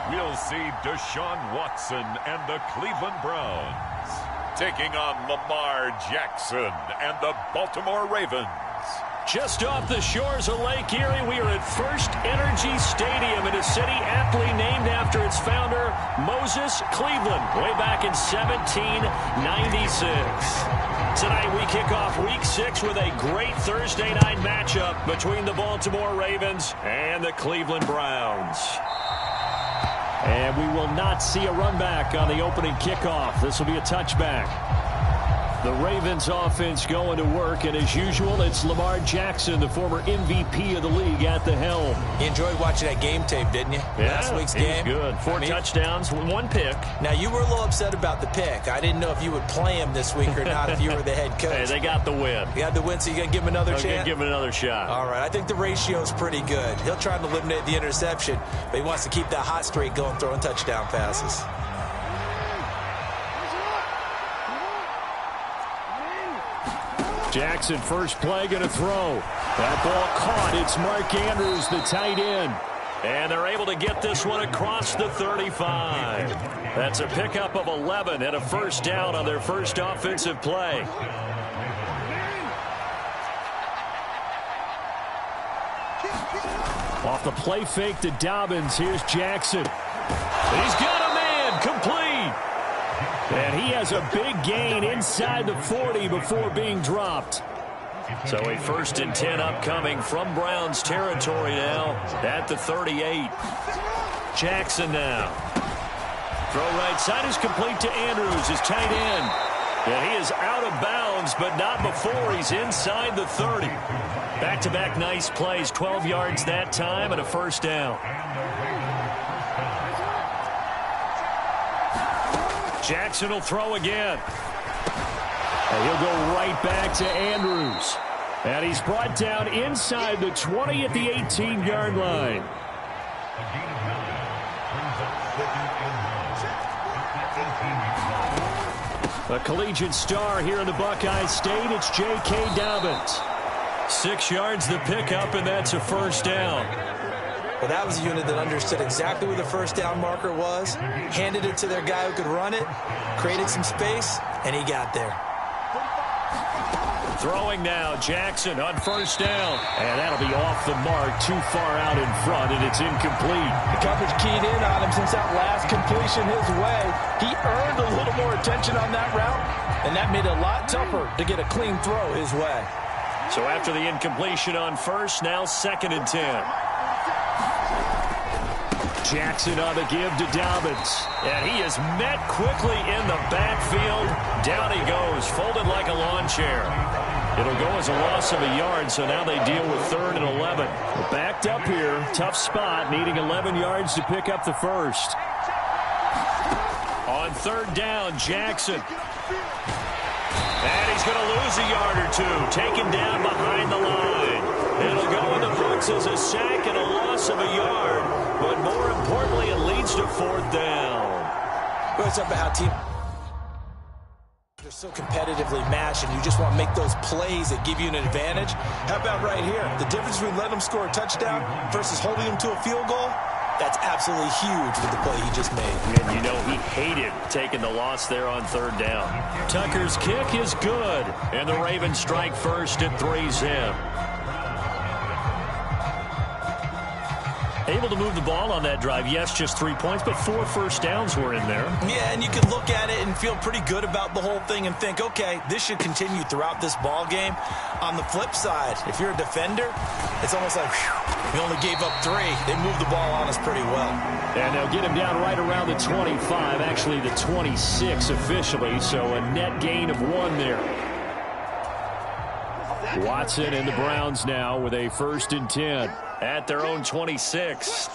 we'll see Deshaun Watson and the Cleveland Browns taking on Lamar Jackson and the Baltimore Ravens. Just off the shores of Lake Erie, we are at First Energy Stadium in a city aptly named after its founder, Moses Cleveland, way back in 1796. Tonight we kick off Week 6 with a great Thursday night matchup between the Baltimore Ravens and the Cleveland Browns. And we will not see a run back on the opening kickoff. This will be a touchback. The Ravens offense going to work, and as usual, it's Lamar Jackson, the former MVP of the league, at the helm. You enjoyed watching that game tape, didn't you? Yeah, Last week's game. Good. Four touchdowns, one pick. Now, you were a little upset about the pick. I didn't know if you would play him this week or not if you were the head coach. Hey, they got the win. You got the win, so you're going to give him another chance? I'm going to give him another shot. All right, I think the ratio is pretty good. He'll try to eliminate the interception, but he wants to keep that hot streak going, throwing touchdown passes. Jackson, first play, going to throw. That ball caught. It's Mark Andrews, the tight end. And they're able to get this one across the 35. That's a pickup of 11 and a first down on their first offensive play. Off the play fake to Dobbins. Here's Jackson. He's got a man. Complete. And he has a big gain inside the 40 before being dropped. So a 1st and 10 upcoming from Browns territory now at the 38. Jackson now. Throw right side is complete to Andrews, his tight end. And he is out of bounds, but not before he's inside the 30. Back-to-back nice plays, 12 yards that time and a first down. Jackson will throw again. And he'll go right back to Andrews. And he's brought down inside the 20 at the 18-yard line. A collegiate star here in the Buckeye State, it's J.K. Dobbins. 6 yards the pickup, and that's a first down. Well, that was a unit that understood exactly where the first down marker was, handed it to their guy who could run it, created some space, and he got there. Throwing now, Jackson on first down. And that'll be off the mark, too far out in front, and it's incomplete. The coverage keyed in on him since that last completion his way. He earned a little more attention on that route, and that made it a lot tougher to get a clean throw his way. So after the incompletion on first, now 2nd and 10. Jackson on the give to Dobbins. And he is met quickly in the backfield. Down he goes, folded like a lawn chair. It'll go as a loss of a yard, so now they deal with 3rd and 11. Backed up here, tough spot, needing 11 yards to pick up the first. On 3rd down, Jackson. And he's going to lose a yard or two, taken down behind the line. It'll go in the books as a sack and a loss of a yard. But more importantly, it leads to 4th down. Well, it's about how team they're so competitively matched, and you just want to make those plays that give you an advantage. How about right here? The difference between letting them score a touchdown versus holding them to a field goal, that's absolutely huge with the play he just made. And you know he hated taking the loss there on 3rd down. Tucker's kick is good, and the Ravens strike first at 3-zip. Able to move the ball on that drive. Yes, just 3 points, but 4 first downs were in there. Yeah, and you can look at it and feel pretty good about the whole thing and think, okay, this should continue throughout this ball game. On the flip side, if you're a defender, it's almost like, whew, we only gave up 3. They moved the ball on us pretty well. And they'll get him down right around the 25, actually the 26 officially, so a net gain of 1 there. Watson and the Browns now with a 1st and 10 at their own 26.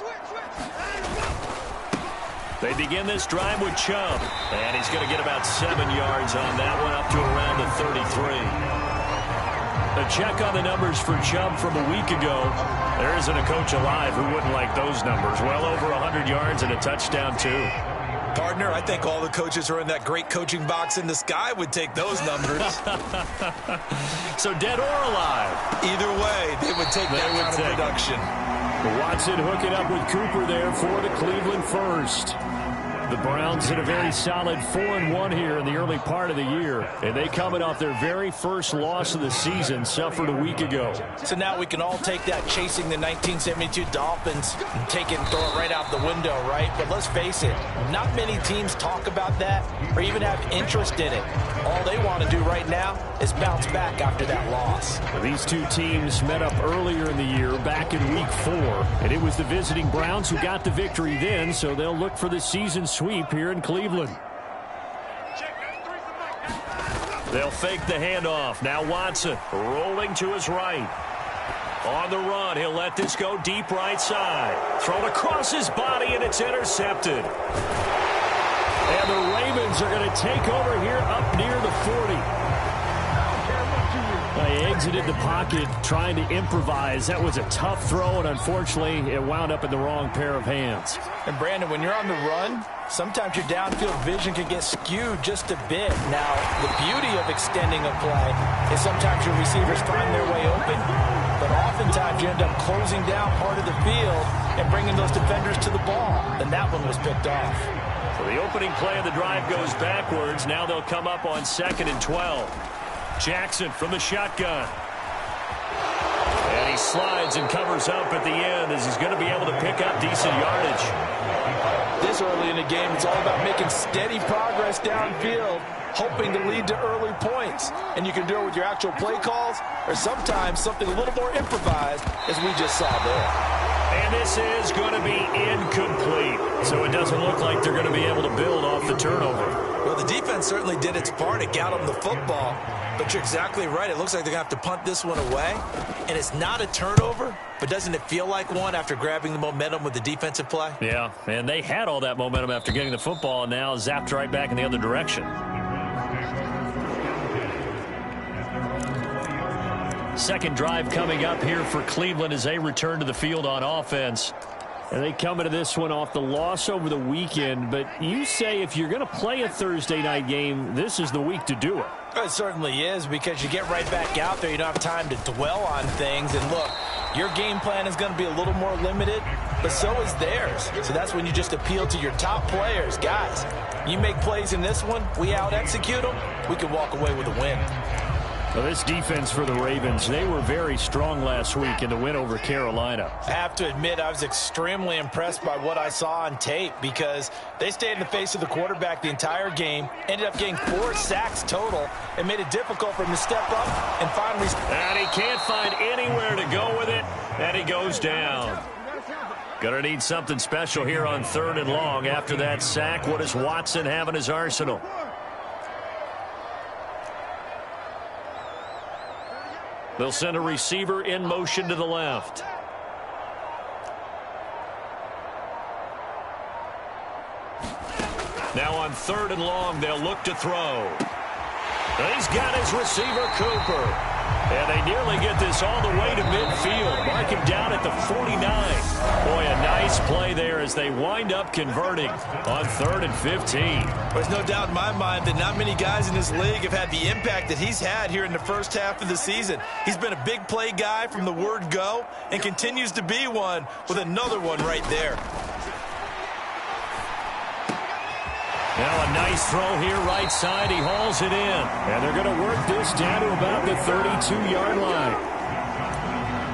They begin this drive with Chubb, and he's going to get about 7 yards on that one, up to around the 33. A check on the numbers for Chubb from a week ago. There isn't a coach alive who wouldn't like those numbers. Well over 100 yards and a touchdown, too. Partner, I think all the coaches who are in that great coaching box in the sky would take those numbers. So dead or alive? Either way, they would take that kind of production. Watson hooking up with Cooper there for the Cleveland first. The Browns in a very solid 4-1 here in the early part of the year. And they coming off their very first loss of the season, suffered a week ago. So now we can all take that chasing the 1972 Dolphins and take it and throw it right out the window, right? But let's face it, not many teams talk about that or even have interest in it. All they want to do right now is bounce back after that loss. These two teams met up earlier in the year, back in Week 4. And it was the visiting Browns who got the victory then, so they'll look for the season sweep here in Cleveland. They'll fake the handoff. Now Watson rolling to his right. On the run, he'll let this go deep right side. Thrown across his body, and it's intercepted. And the Ravens are going to take over here up near the 40. They exited the pocket trying to improvise. That was a tough throw, and unfortunately, it wound up in the wrong pair of hands. And Brandon, when you're on the run, sometimes your downfield vision can get skewed just a bit. Now, the beauty of extending a play is sometimes your receivers find their way open, but oftentimes you end up closing down part of the field and bringing those defenders to the ball. And that one was picked off. So the opening play of the drive goes backwards. Now they'll come up on 2nd and 12. Jackson from the shotgun. And he slides and covers up at the end as he's going to be able to pick up decent yardage. This early in the game, it's all about making steady progress downfield, hoping to lead to early points. And you can do it with your actual play calls or sometimes something a little more improvised, as we just saw there. And this is going to be incomplete. So it doesn't look like they're going to be able to build off the turnover. Well, the defense certainly did its part. It got them the football. But you're exactly right. It looks like they're going to have to punt this one away. And it's not a turnover, but doesn't it feel like one after grabbing the momentum with the defensive play? Yeah, and they had all that momentum after getting the football and now zapped right back in the other direction. Second drive coming up here for Cleveland as they return to the field on offense. And they come into this one off the loss over the weekend. But you say if you're going to play a Thursday night game, this is the week to do it. It certainly is, because you get right back out there. You don't have time to dwell on things. And look, your game plan is going to be a little more limited, but so is theirs. So that's when you just appeal to your top players. Guys, you make plays in this one, we out-execute them, we can walk away with a win. Well, this defense for the Ravens, they were very strong last week in the win over Carolina. I have to admit, I was extremely impressed by what I saw on tape, because they stayed in the face of the quarterback the entire game, ended up getting 4 sacks total, and made it difficult for him to step up and finally... And he can't find anywhere to go with it, and he goes down. Gonna need something special here on 3rd and long after that sack. What does Watson have in his arsenal? They'll send a receiver in motion to the left. Now on 3rd and long, they'll look to throw. He's got his receiver, Cooper. And they nearly get this all the way to midfield. Mark him down at the 49. Boy, a nice play there as they wind up converting on 3rd and 15. There's no doubt in my mind that not many guys in this league have had the impact that he's had here in the first half of the season. He's been a big play guy from the word go and continues to be one with another one right there. Now a nice throw here right side. He hauls it in. And they're going to work this down to about the 32-yard line.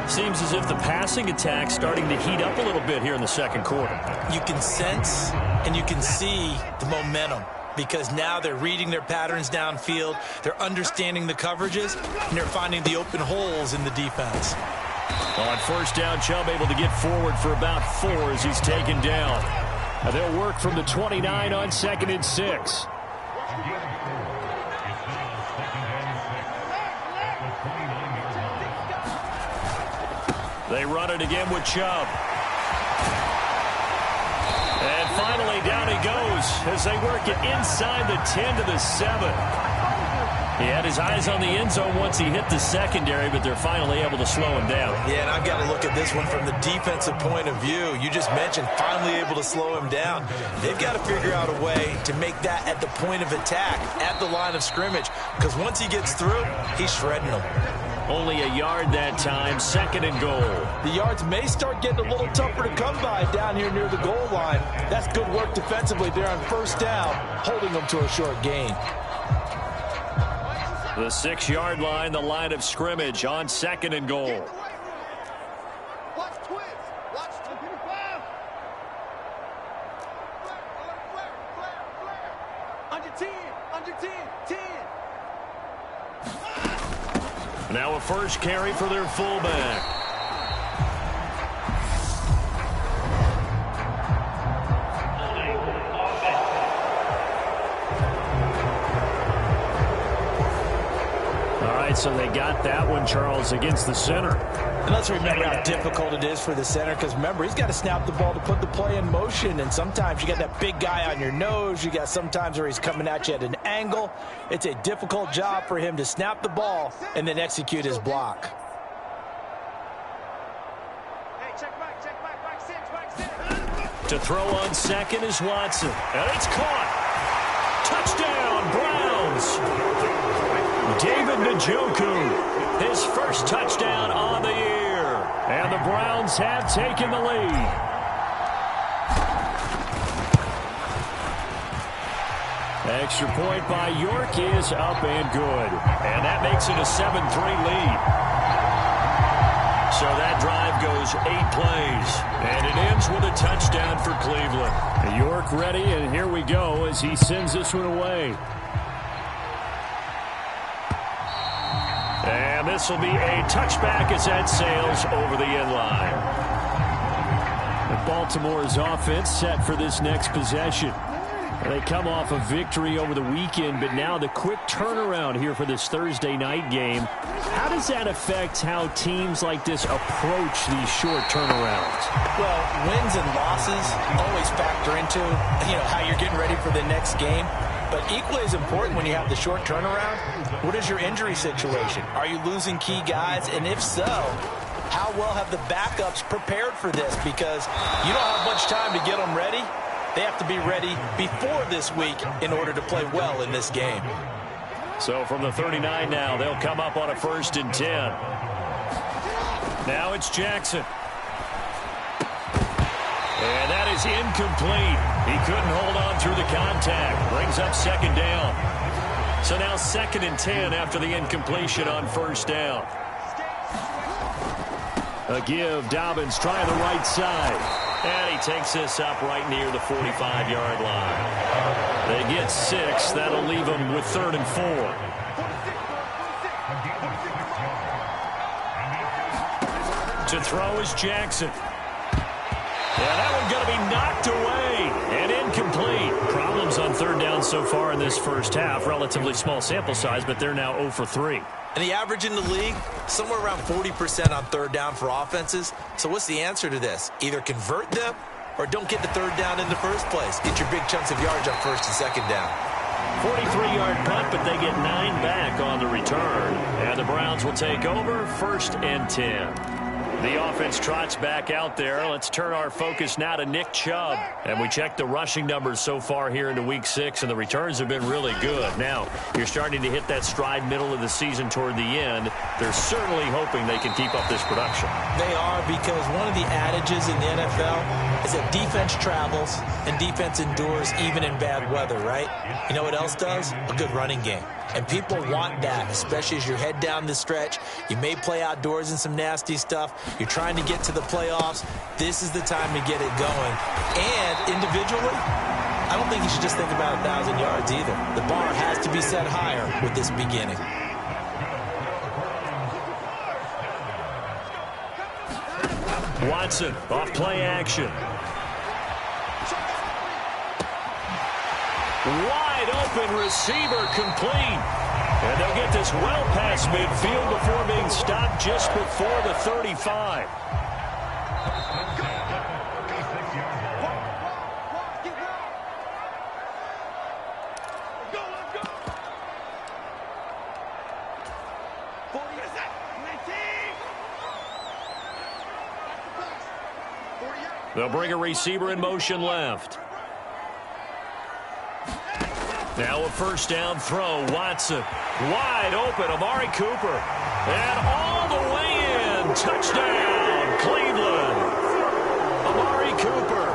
Seems as if the passing attack's starting to heat up a little bit here in the second quarter. You can sense and you can see the momentum, because now they're reading their patterns downfield, they're understanding the coverages, and they're finding the open holes in the defense. On first down, Chubb able to get forward for about 4 as he's taken down. Now they'll work from the 29 on 2nd and 6. They run it again with Chubb. And finally down he goes as they work it inside the 10 to the 7. He had his eyes on the end zone once he hit the secondary, but they're finally able to slow him down. Yeah, and I've got to look at this one from the defensive point of view. You just mentioned finally able to slow him down. They've got to figure out a way to make that at the point of attack, at the line of scrimmage, because once he gets through, he's shredding them. Only a yard that time, 2nd and goal. The yards may start getting a little tougher to come by down here near the goal line. That's good work defensively there on 1st down, holding them to a short gain. The 6-yard line, the line of scrimmage on 2nd and goal. Now a first carry for their fullback. All right, so they got that one, Charles, against the center. And let's remember how difficult it is for the center, because remember, he's got to snap the ball to put the play in motion, and sometimes you got that big guy on your nose. You got sometimes where he's coming at you at an angle. It's a difficult job for him to snap the ball and then execute his block. To throw on 2nd is Watson, and it's caught. Touchdown, Browns. David Njoku, his first touchdown on the year. And the Browns have taken the lead. Extra point by York is up and good. And that makes it a 7-3 lead. So that drive goes 8 plays. And it ends with a touchdown for Cleveland. York ready, and here we go as he sends this one away. And this will be a touchback as that sails over the end line. Baltimore's offense set for this next possession. They come off a victory over the weekend, but now the quick turnaround here for this Thursday night game. How does that affect how teams like this approach these short turnarounds? Well, wins and losses always factor into, how you're getting ready for the next game. But equally as important when you have the short turnaround, what is your injury situation? Are you losing key guys? And if so, how well have the backups prepared for this? Because you don't have much time to get them ready. They have to be ready before this week in order to play well in this game. So from the 39 now, they'll come up on a 1st and 10. Now it's Jackson. And that is incomplete. He couldn't hold on through the contact. Brings up 2nd down. So now 2nd and 10 after the incompletion on 1st down. A give. Dobbins trying the right side. And he takes this up right near the 45-yard line. They get 6. That'll leave them with 3rd and 4. To throw is Jackson. Yeah, that one going to be knocked away and incomplete. Problems on 3rd down so far in this first half. Relatively small sample size, but they're now 0 for 3. And the average in the league, somewhere around 40% on 3rd down for offenses. So what's the answer to this? Either convert them or don't get the 3rd down in the first place. Get your big chunks of yards on 1st and 2nd down. 43-yard punt, but they get 9 back on the return. And the Browns will take over 1st and 10. The offense trots back out there. Let's turn our focus now to Nick Chubb. And we check the rushing numbers so far here into Week 6, and the returns have been really good. Now, you're starting to hit that stride middle of the season toward the end. They're certainly hoping they can keep up this production. They are, because one of the adages in the NFL is that defense travels and defense endures even in bad weather, right? You know what else does? A good running game. And people want that, especially as you head down the stretch. You may play outdoors in some nasty stuff. You're trying to get to the playoffs. This is the time to get it going. And individually, I don't think you should just think about 1,000 yards either. The bar has to be set higher with this beginning. Watson off play action. Wide open receiver complete. And they'll get this well past midfield before being stopped just before the 35. They'll bring a receiver in motion left. Now a 1st down throw. Watson wide open. Amari Cooper. And all the way in. Touchdown, Cleveland. Amari Cooper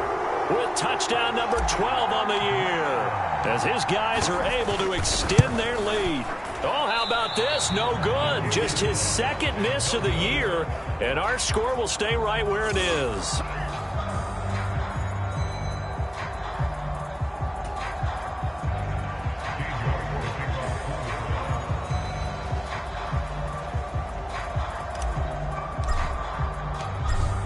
with touchdown number 12 on the year, as his guys are able to extend their lead. Oh, how about this? No good. Just his second miss of the year, and our score will stay right where it is.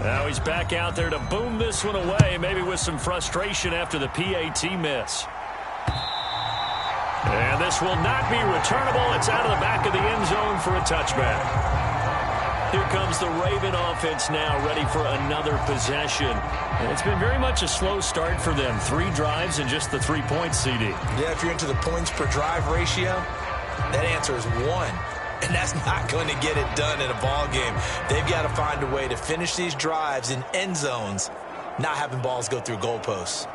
Now he's back out there to boom this one away, maybe with some frustration after the PAT miss. And this will not be returnable. It's out of the back of the end zone for a touchback. Here comes the Raven offense now, ready for another possession. And it's been very much a slow start for them. 3 drives and just the 3 points, CD. Yeah, if you're into the points per drive ratio, that answer is 1. And that's not going to get it done in a ball game. They've got to find a way to finish these drives in end zones, not having balls go through goalposts.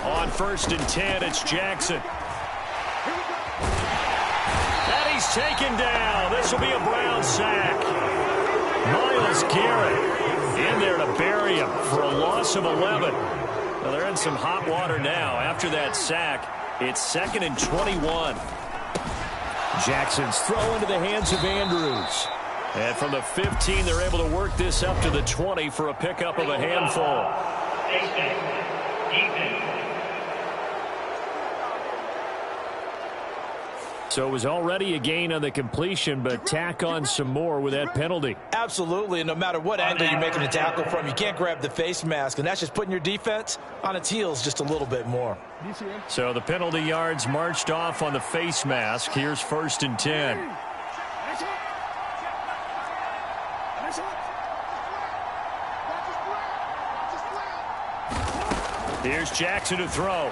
On 1st and 10, it's Jackson. And he's taken down. This will be a Brown sack. Myles Garrett in there to bury him for a loss of 11. Well, they're in some hot water now. After that sack, it's 2nd and 21. Jackson's throw into the hands of Andrews. And from the 15, they're able to work this up to the 20 for a pickup of a handful. So it was already a gain on the completion, but tack on some more with that penalty. Absolutely, and no matter what angle you're making a tackle from, you can't grab the face mask, and that's just putting your defense on its heels just a little bit more. So the penalty yards marched off on the face mask. Here's 1st and 10. Here's Jackson to throw.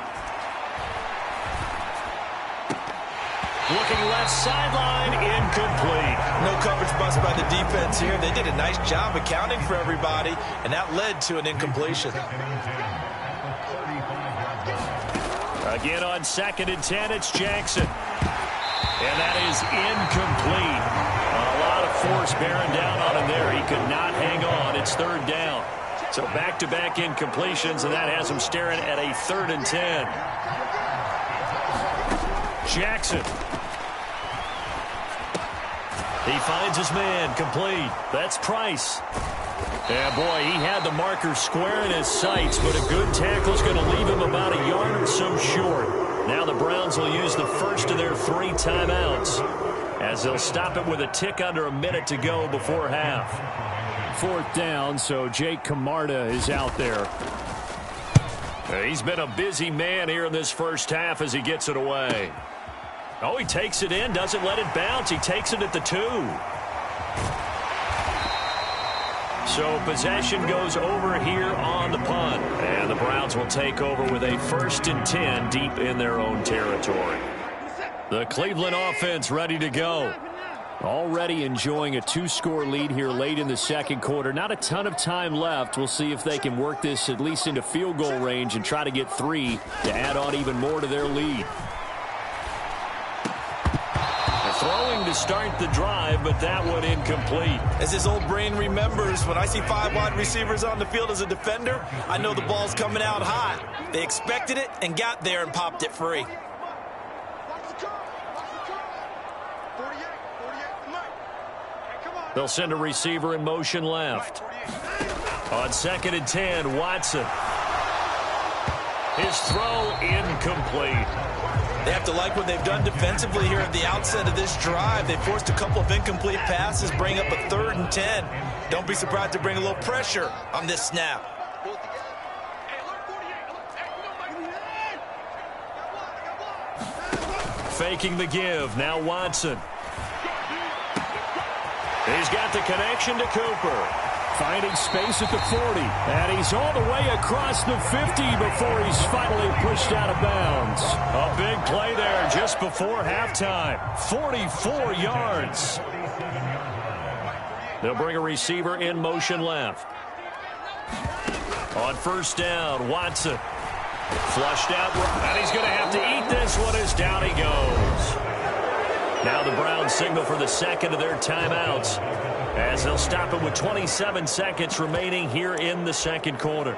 Looking left sideline, incomplete. No coverage bust by the defense here. They did a nice job accounting for everybody, and that led to an incompletion. Again on 2nd and 10, it's Jackson. And that is incomplete. A lot of force bearing down on him there. He could not hang on. It's 3rd down. So back-to-back incompletions, and that has him staring at a 3rd and 10. Jackson. He finds his man, complete. That's Price. Yeah, boy, he had the marker square in his sights, but a good tackle is going to leave him about a yard or so short. Now the Browns will use the first of their 3 timeouts, as they'll stop it with a tick under a minute to go before half. 4th down, so Jake Camarda is out there. He's been a busy man here in this first half as he gets it away. Oh, he takes it in, doesn't let it bounce. He takes it at the 2. So possession goes over here on the punt. And the Browns will take over with a 1st and 10 deep in their own territory. The Cleveland offense ready to go. Already enjoying a 2-score lead here late in the 2nd quarter. Not a ton of time left. We'll see if they can work this at least into field goal range and try to get 3 to add on even more to their lead. Throwing to start the drive, but that one incomplete. As his old brain remembers, when I see 5 wide receivers on the field as a defender, I know the ball's coming out hot. They expected it and got there and popped it free. They'll send a receiver in motion left. On 2nd and 10, Watson. His throw incomplete. They have to like what they've done defensively here at the outset of this drive. They forced a couple of incomplete passes, bring up a 3rd and 10. Don't be surprised to bring a little pressure on this snap. Faking the give. Now Watson. He's got the connection to Cooper. Finding space at the 40. And he's all the way across the 50 before he's finally pushed out of bounds. A big play there just before halftime. 44 yards. They'll bring a receiver in motion left. On first down, Watson. Flushed out, and he's going to have to eat this one as down he goes. Now the Browns signal for the second of their timeouts as they'll stop it with 27 seconds remaining here in the second quarter.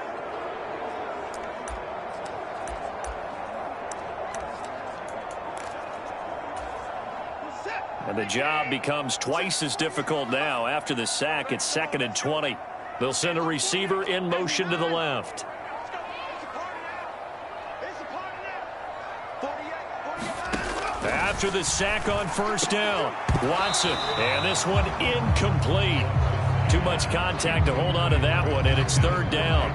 And the job becomes twice as difficult now. After the sack, it's 2nd and 20. They'll send a receiver in motion to the left. After the sack on first down, Watson, and this one incomplete. Too much contact to hold on to that one, and it's 3rd down.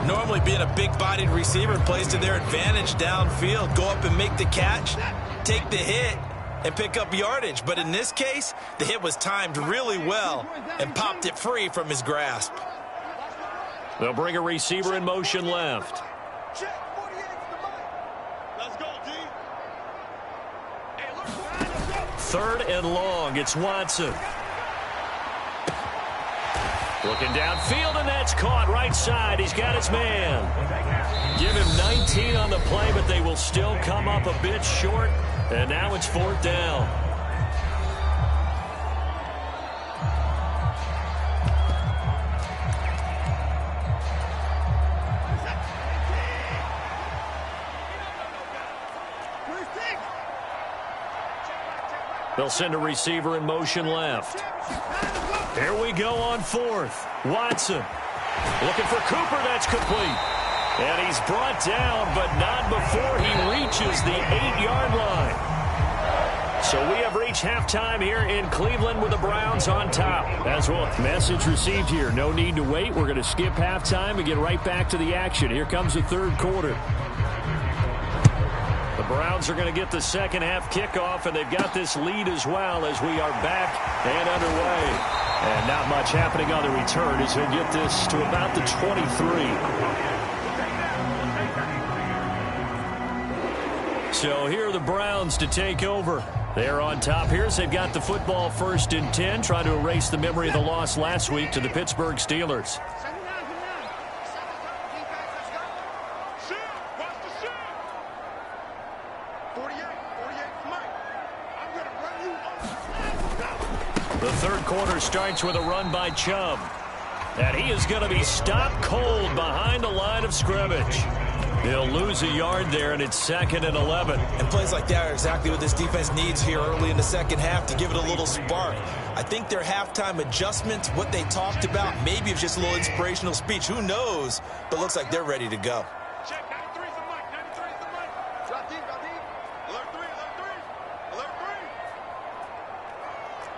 Normally being a big-bodied receiver plays to their advantage downfield. Go up and make the catch, take the hit, and pick up yardage. But in this case, the hit was timed really well and popped it free from his grasp. They'll bring a receiver in motion left. Third and long, it's Watson. Looking downfield, and that's caught right side. He's got his man. Give him 19 on the play, but they will still come up a bit short. And now it's 4th down. They'll send a receiver in motion left. Here we go on 4th. Watson looking for Cooper. That's complete. And he's brought down, but not before he reaches the 8-yard line. So we have reached halftime here in Cleveland with the Browns on top. As well, message received here. No need to wait. We're going to skip halftime and get right back to the action. Here comes the 3rd quarter. The Browns are going to get the second half kickoff, and they've got this lead as well as we are back and underway. And not much happening on the return as he'll get this to about the 23. So here are the Browns to take over. They're on top here as they've got the football 1st and 10, trying to erase the memory of the loss last week to the Pittsburgh Steelers. The 3rd quarter starts with a run by Chubb. And he is going to be stopped cold behind the line of scrimmage. He'll lose a yard there, and it's 2nd and 11. And plays like that are exactly what this defense needs here early in the second half to give it a little spark. I think their halftime adjustments, what they talked about, maybe it's just a little inspirational speech. Who knows? But looks like they're ready to go. Check 93 for Mike. 93 for Mike. Drop deep, drop deep. Alert 3, alert 3. Alert 3.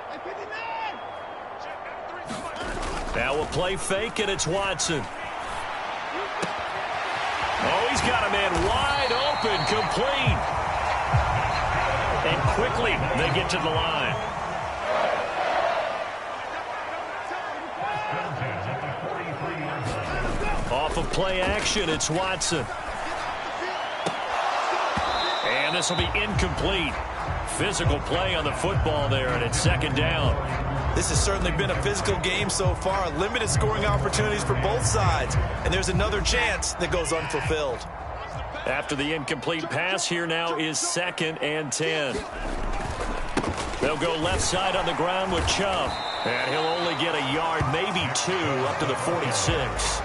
Hey, 59. Check 93 for Mike. Now a play fake, and it's Watson. Oh, he's got a man wide open, complete. And quickly, they get to the line. Off of play action, it's Watson. And this will be incomplete. Physical play on the football there, and it's 2nd down. This has certainly been a physical game so far. Limited scoring opportunities for both sides. And there's another chance that goes unfulfilled. After the incomplete pass, here now is 2nd and 10. They'll go left side on the ground with Chubb. And he'll only get a yard, maybe 2, up to the 46.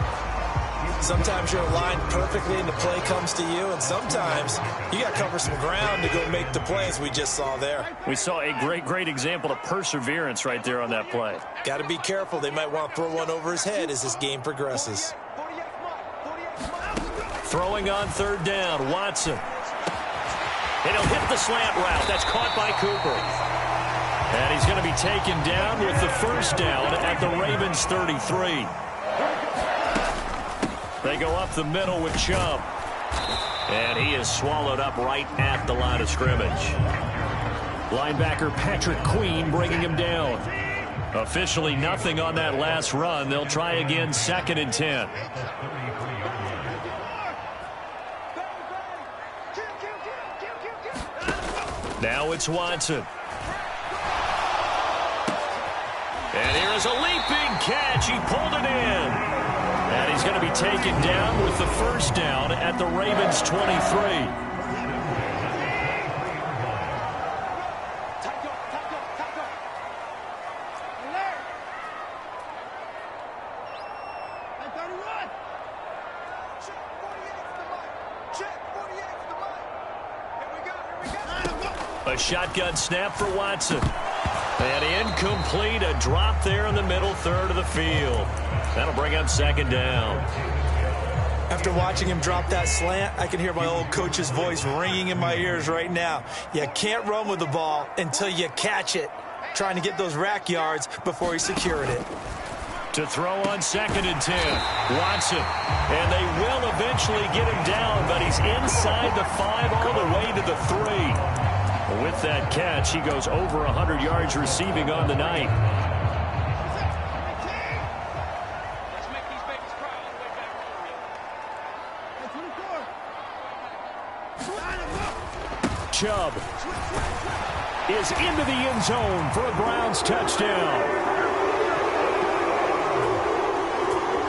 Sometimes you're aligned perfectly and the play comes to you, and sometimes you got to cover some ground to go make the play, as we just saw there. We saw a great example of perseverance right there on that play. Got to be careful. They might want to throw one over his head as this game progresses. Throwing on 3rd down, Watson. And he'll hit the slant route. That's caught by Cooper. And he's going to be taken down with the 1st down at the Ravens 33. They go up the middle with Chubb. And he is swallowed up right at the line of scrimmage. Linebacker Patrick Queen bringing him down. Officially nothing on that last run. They'll try again, 2nd and 10. Now it's Watson. And here's a leaping catch. He pulled it in. And he's going to be taken down with the first down at the Ravens' 23. A shotgun snap for Watson. And incomplete, a drop there in the middle third of the field. That'll bring up second down. After watching him drop that slant, I can hear my old coach's voice ringing in my ears right now. You can't run with the ball until you catch it. Trying to get those rack yards before he secured it. To throw on 2nd and 10, Watson. And they will eventually get him down, but he's inside the 5 all the way to the 3. With that catch, he goes over 100 yards receiving on the night. Chubb is into the end zone for a Browns touchdown.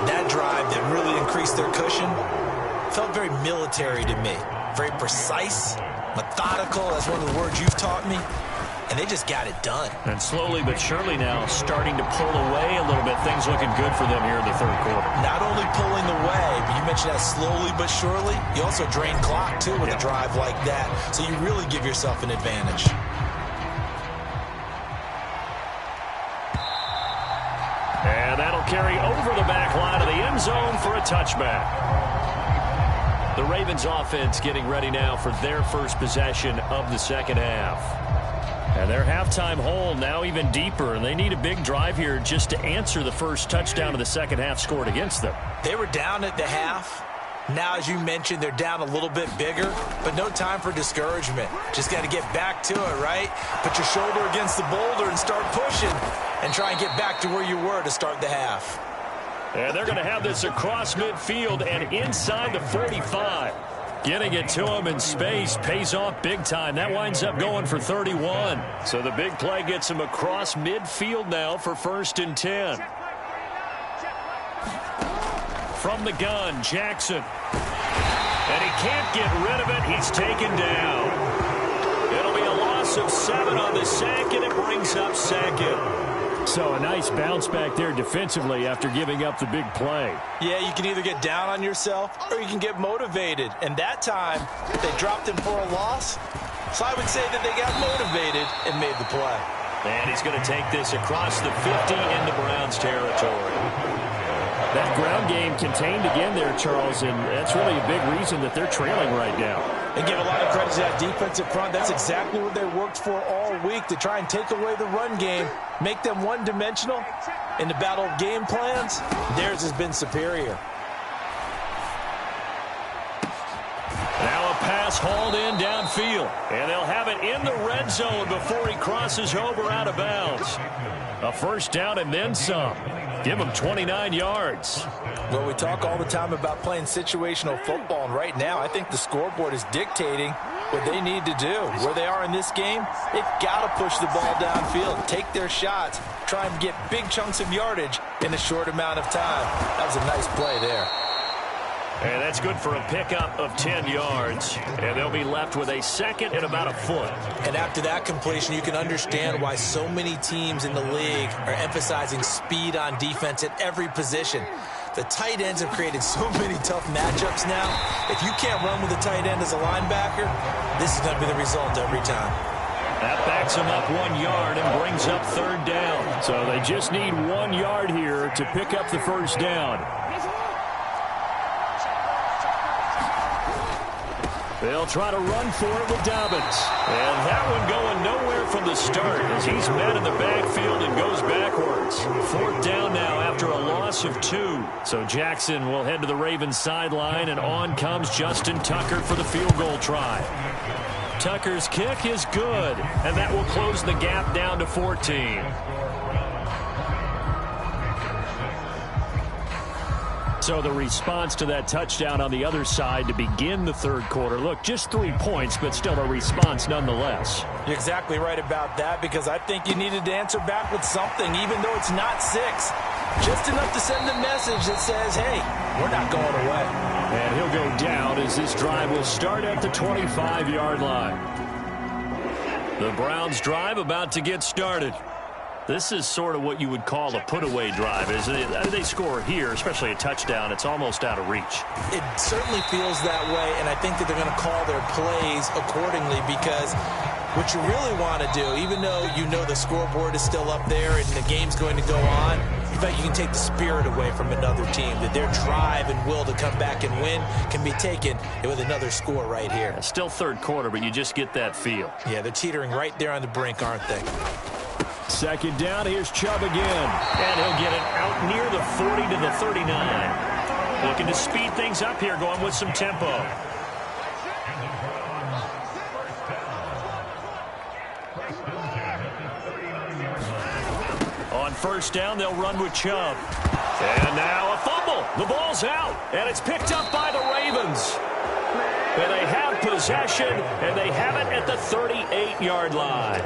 That drive that really increased their cushion felt very military to me. Very precise, methodical, that's one of the words you've taught me. And they just got it done. And slowly but surely now starting to pull away a little bit. Things looking good for them here in the third quarter. Not only pulling away, but you mentioned that slowly but surely. You also drain clock, too, with a drive like that. So you really give yourself an advantage. And that'll carry over the back line of the end zone for a touchback. The Ravens offense getting ready now for their first possession of the second half. And their halftime hole now even deeper, and they need a big drive here just to answer the first touchdown of the second half scored against them. They were down at the half. Now, as you mentioned, they're down a little bit bigger, but no time for discouragement. Just got to get back to it, right? Put your shoulder against the boulder and start pushing and try and get back to where you were to start the half. And they're going to have this across midfield and inside the 45. Getting it to him in space pays off big time. That winds up going for 31. So the big play gets him across midfield now for 1st and 10. From the gun, Jackson. And he can't get rid of it. He's taken down. It'll be a loss of 7 on the sack, and it brings up 2nd. So a nice bounce back there defensively after giving up the big play. Yeah, you can either get down on yourself or you can get motivated. And that time, they dropped him for a loss. So I would say that they got motivated and made the play. And he's going to take this across the 50 into Browns territory. That ground game contained again there, Charles, and that's really a big reason that they're trailing right now. And give a lot of credit to that defensive front. That's exactly what they worked for all week, to try and take away the run game, make them one-dimensional. In the battle of game plans, theirs has been superior. Now a pass hauled in downfield, and they'll have it in the red zone before he crosses over out of bounds. A first down and then some. Give him 29 yards. Well, we talk all the time about playing situational football, and right now I think the scoreboard is dictating what they need to do. Where they are in this game, they've got to push the ball downfield, take their shots, try and get big chunks of yardage in a short amount of time. That was a nice play there. And that's good for a pickup of 10 yards. And they'll be left with a 2nd and about a foot. And after that completion, you can understand why so many teams in the league are emphasizing speed on defense at every position. The tight ends have created so many tough matchups now. If you can't run with a tight end as a linebacker, this is going to be the result every time. That backs him up 1 yard and brings up 3rd down. So they just need 1 yard here to pick up the first down. They'll try to run for it with Dobbins. And that one going nowhere from the start as he's met in the backfield and goes backwards. 4th down now after a loss of 2. So Jackson will head to the Ravens sideline, and on comes Justin Tucker for the field goal try. Tucker's kick is good, and that will close the gap down to 14. So the response to that touchdown on the other side to begin the third quarter. Look, just 3 points, but still a response nonetheless. You're exactly right about that, because I think you needed to answer back with something, even though it's not 6. Just enough to send a message that says, hey, we're not going away. And he'll go down as this drive will start at the 25-yard line. The Browns drive about to get started. This is sort of what you would call a put-away drive. As they score here, especially a touchdown, it's almost out of reach. It certainly feels that way, and I think that they're going to call their plays accordingly because what you really want to do, even though you know the scoreboard is still up there and the game's going to go on, in fact, you can take the spirit away from another team, that their drive and will to come back and win can be taken with another score right here. Still third quarter, but you just get that feel. Yeah, they're teetering right there on the brink, aren't they? Second down, here's Chubb again. And he'll get it out near the 40 to the 39. Looking to speed things up here, going with some tempo. On first down, they'll run with Chubb. And now a fumble. The ball's out, and it's picked up by the Ravens. And they have possession, and they have it at the 38-yard line.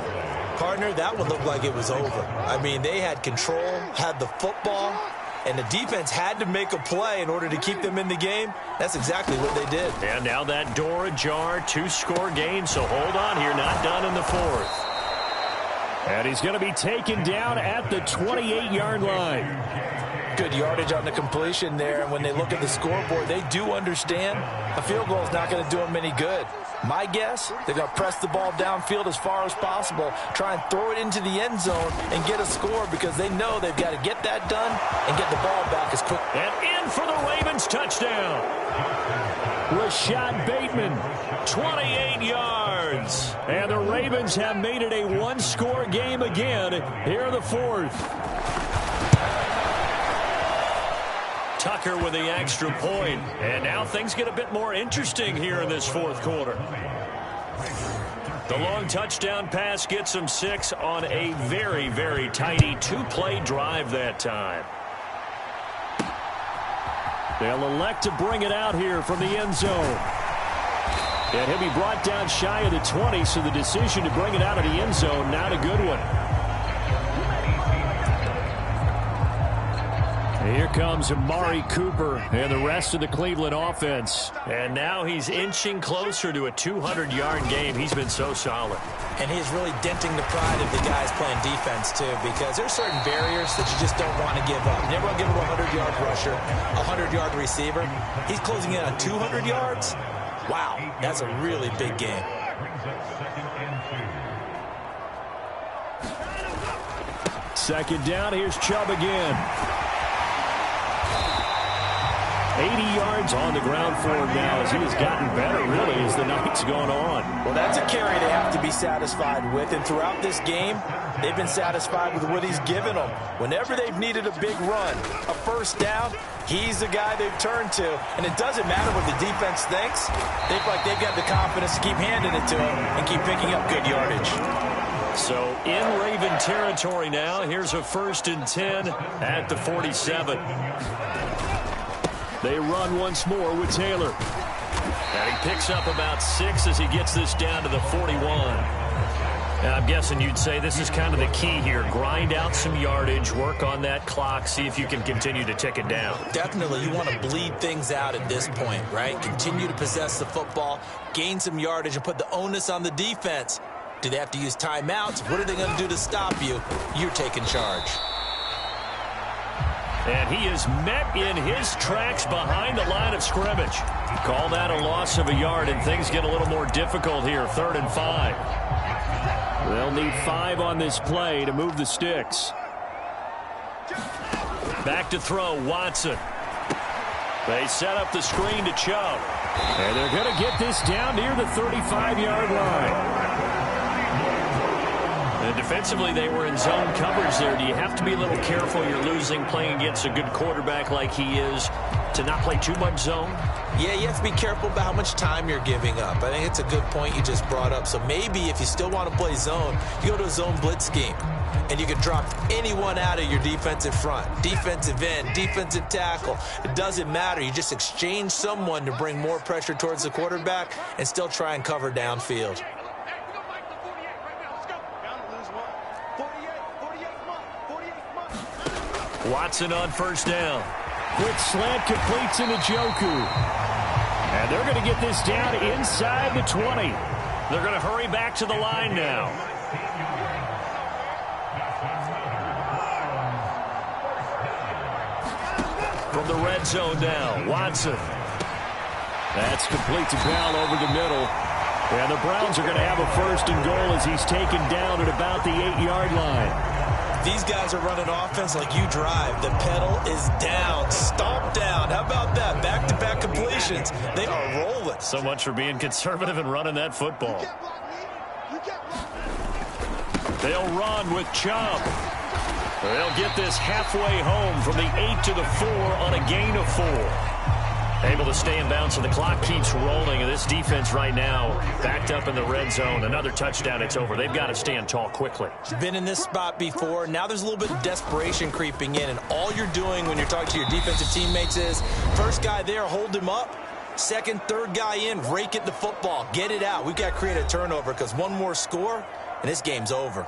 Partner, that one looked like it was over. I mean, they had control, had the football, and the defense had to make a play in order to keep them in the game. That's exactly what they did. And now that door ajar, 2-score game, so hold on here, not done in the fourth. And he's going to be taken down at the 28-yard line. Good yardage on the completion there, and when they look at the scoreboard, they do understand a field goal is not going to do them any good. My guess, they're going to press the ball downfield as far as possible, try and throw it into the end zone and get a score because they know they've got to get that done and get the ball back as quick. And in for the Ravens touchdown. Rashad Bateman, 28 yards. And the Ravens have made it a one-score game again here in the fourth. Tucker with the extra point. And now things get a bit more interesting here in this fourth quarter. The long touchdown pass gets them 6 on a very, very tidy 2-play drive that time. They'll elect to bring it out here from the end zone. And he'll be brought down shy of the 20, so the decision to bring it out of the end zone, not a good one. Here comes Amari Cooper and the rest of the Cleveland offense. And now he's inching closer to a 200-yard game. He's been so solid. And he's really denting the pride of the guys playing defense, too, because there's certain barriers that you just don't want to give up. Never want to give up a 100-yard rusher, a 100-yard receiver. He's closing in on 200 yards. Wow, that's a really big game. Second down, here's Chubb again. 80 yards on the ground for him now as he has gotten better, really, as the night's gone on. Well, that's a carry they have to be satisfied with, and throughout this game, they've been satisfied with what he's given them. Whenever they've needed a big run, a first down, he's the guy they've turned to, and it doesn't matter what the defense thinks. They feel like they've got the confidence to keep handing it to him and keep picking up good yardage. So in Raven territory now, here's a 1st and 10 at the 47. They run once more with Taylor. And he picks up about 6 as he gets this down to the 41. And I'm guessing you'd say this is kind of the key here. Grind out some yardage, work on that clock, see if you can continue to tick it down. Definitely, you want to bleed things out at this point, right? Continue to possess the football, gain some yardage, and put the onus on the defense. Do they have to use timeouts? What are they going to do to stop you? You're taking charge. And he is met in his tracks behind the line of scrimmage. Call that a loss of a yard, and things get a little more difficult here. 3rd and 5. They'll need 5 on this play to move the sticks. Back to throw, Watson. They set up the screen to Chubb. And they're going to get this down near the 35-yard line. And defensively, they were in zone coverage there. Do you have to be a little careful? You're losing, playing against a good quarterback like he is, to not play too much zone? Yeah, you have to be careful about how much time you're giving up. I think it's a good point you just brought up. So maybe if you still want to play zone, you go to a zone blitz scheme. And you can drop anyone out of your defensive front. Defensive end, defensive tackle. It doesn't matter. You just exchange someone to bring more pressure towards the quarterback and still try and cover downfield. Watson on first down. Quick slant completes into Njoku. And they're going to get this down inside the 20. They're going to hurry back to the line now. From the red zone now, Watson. That's complete to Bell over the middle. And the Browns are going to have a first and goal as he's taken down at about the 8-yard line. These guys are running offense like you drive. The pedal is down, stomp down. How about that? Back-to-back completions. They are rolling. So much for being conservative and running that football. They'll run with Chubb. They'll get this halfway home from the 8 to the 4 on a gain of 4. Able to stay in bounds, so the clock keeps rolling. And this defense right now backed up in the red zone. Another touchdown, it's over. They've got to stand tall quickly. Been in this spot before. Now there's a little bit of desperation creeping in. And all you're doing when you're talking to your defensive teammates is, first guy there, hold him up. Second, third guy in, rake at the football. Get it out. We've got to create a turnover because one more score, and this game's over.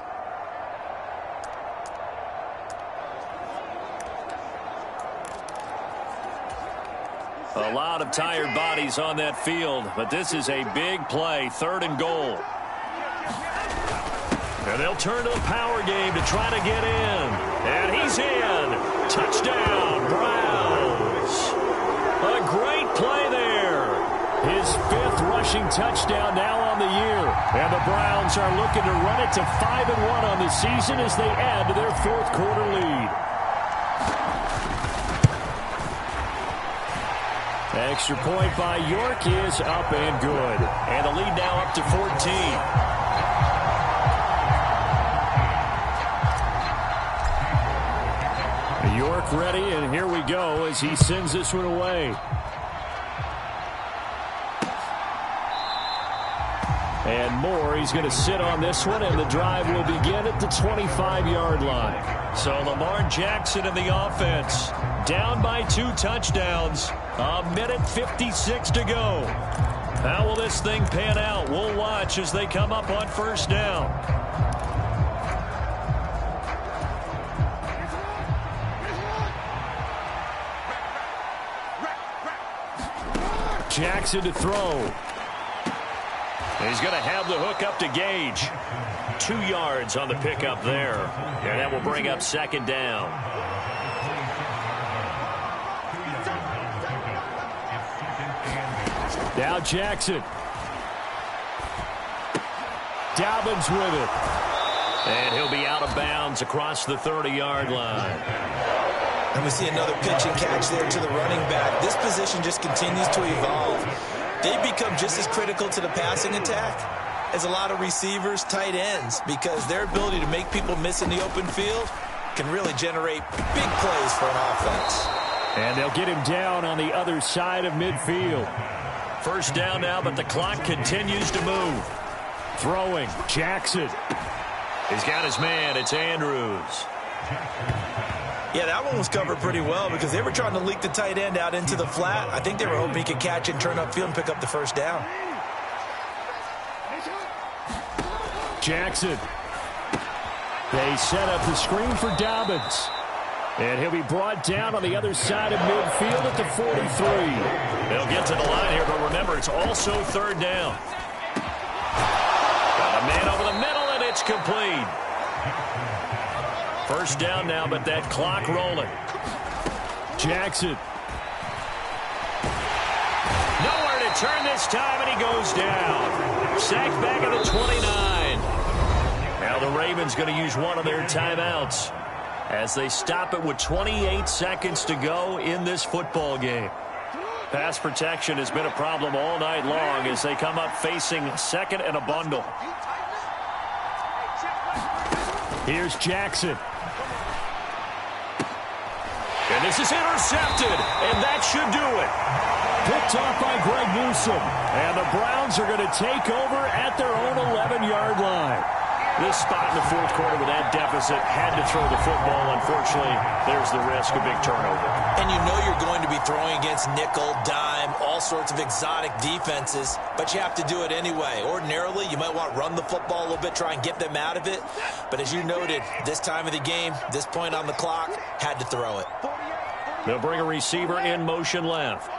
A lot of tired bodies on that field, but this is a big play, 3rd and goal. And they'll turn to the power game to try to get in. And he's in. Touchdown, Browns. A great play there. His 5th rushing touchdown now on the year. And the Browns are looking to run it to 5-1 on the season as they add to their 4th quarter lead. Extra point by York is up and good. And the lead now up to 14. York ready, and here we go as he sends this one away. And Moore, he's going to sit on this one, and the drive will begin at the 25-yard line. So Lamar Jackson in the offense, down by 2 touchdowns. A minute 56 to go. How will this thing pan out? We'll watch as they come up on first down. Jackson to throw. He's going to have the hook up to Gage. 2 yards on the pickup there. And that will bring up 2nd down. Now Jackson. Dobbins with it. And he'll be out of bounds across the 30-yard line. And we see another pitch and catch there to the running back. This position just continues to evolve. They become just as critical to the passing attack as a lot of receivers, tight ends, because their ability to make people miss in the open field can really generate big plays for an offense. And they'll get him down on the other side of midfield. First down now, but the clock continues to move. Throwing, Jackson. He's got his man. It's Andrews. Yeah, that one was covered pretty well because they were trying to leak the tight end out into the flat. I think they were hoping he could catch it and turn upfield and pick up the first down. Jackson. They set up the screen for Dobbins. And he'll be brought down on the other side of midfield at the 43. They'll get to the line here, but remember, it's also 3rd down. Got a man over the middle, and it's complete. First down now, but that clock rolling. Jackson. Nowhere to turn this time, and he goes down. Sacked back at the 29. Now the Ravens going to use one of their timeouts as they stop it with 28 seconds to go in this football game. Pass protection has been a problem all night long as they come up facing 2nd and a bundle. Here's Jackson. And this is intercepted, and that should do it. Picked off by Greg Newsome, and the Browns are going to take over at their own 11-yard line. This spot in the fourth quarter with that deficit, had to throw the football. Unfortunately, there's the risk of big turnover. And you know you're going to be throwing against nickel, dime, all sorts of exotic defenses, but you have to do it anyway. Ordinarily, you might want to run the football a little bit, try and get them out of it. But as you noted, this time of the game, this point on the clock, had to throw it. They'll bring a receiver in motion left.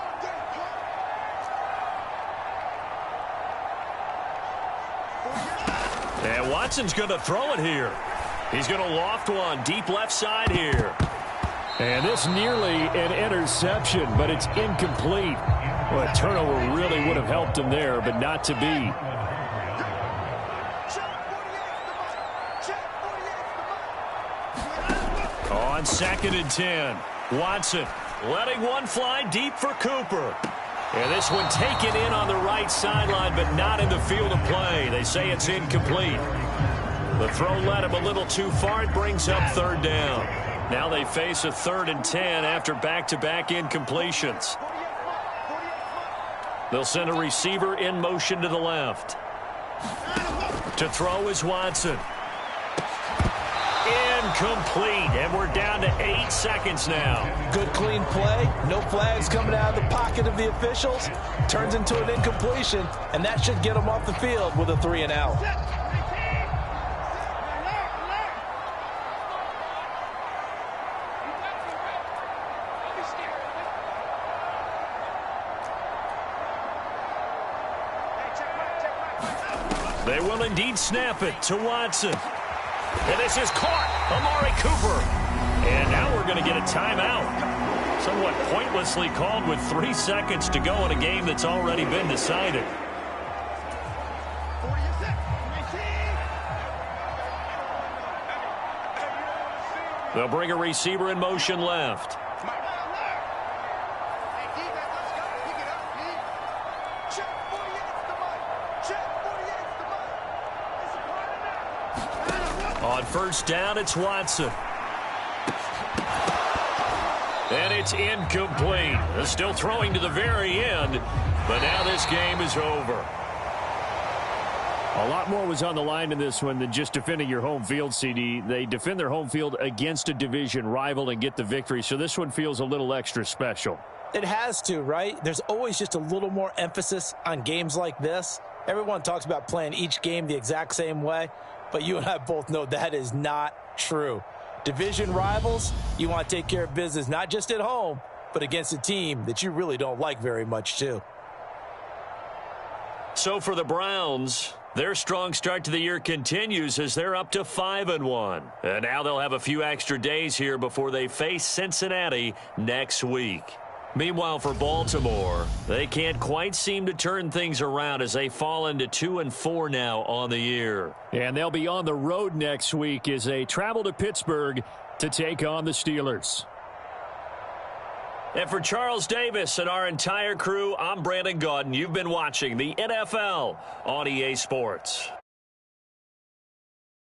And Watson's going to throw it here. He's going to loft one deep left side here. And this nearly an interception, but it's incomplete. Well, a turnover really would have helped him there, but not to be. On 2nd and 10, Watson letting one fly deep for Cooper. And this one taken in on the right sideline, but not in the field of play. They say it's incomplete. The throw led him a little too far. It brings up 3rd down. Now they face a 3rd and 10 after back-to-back incompletions. They'll send a receiver in motion to the left. To throw is Watson. Incomplete, and we're down to 8 seconds now. Good, clean play. No flags coming out of the pocket of the officials. Turns into an incompletion, and that should get them off the field with a 3 and out. They will indeed snap it to Watson. And this is caught. Amari Cooper. And now we're going to get a timeout. Somewhat pointlessly called with 3 seconds to go in a game that's already been decided. They'll bring a receiver in motion left. On 1st down, it's Watson. And it's incomplete. They're still throwing to the very end, but now this game is over. A lot more was on the line in this one than just defending your home field, CD. They defend their home field against a division rival and get the victory, so this one feels a little extra special. It has to, right? There's always just a little more emphasis on games like this. Everyone talks about playing each game the exact same way, but you and I both know that is not true. Division rivals, you want to take care of business not just at home, but against a team that you really don't like very much too. So for the Browns, their strong start to the year continues as they're up to 5-1. And now they'll have a few extra days here before they face Cincinnati next week. Meanwhile, for Baltimore, they can't quite seem to turn things around as they fall into 2-4 now on the year. And they'll be on the road next week as they travel to Pittsburgh to take on the Steelers. And for Charles Davis and our entire crew, I'm Brandon Gaudin. You've been watching the NFL on EA Sports.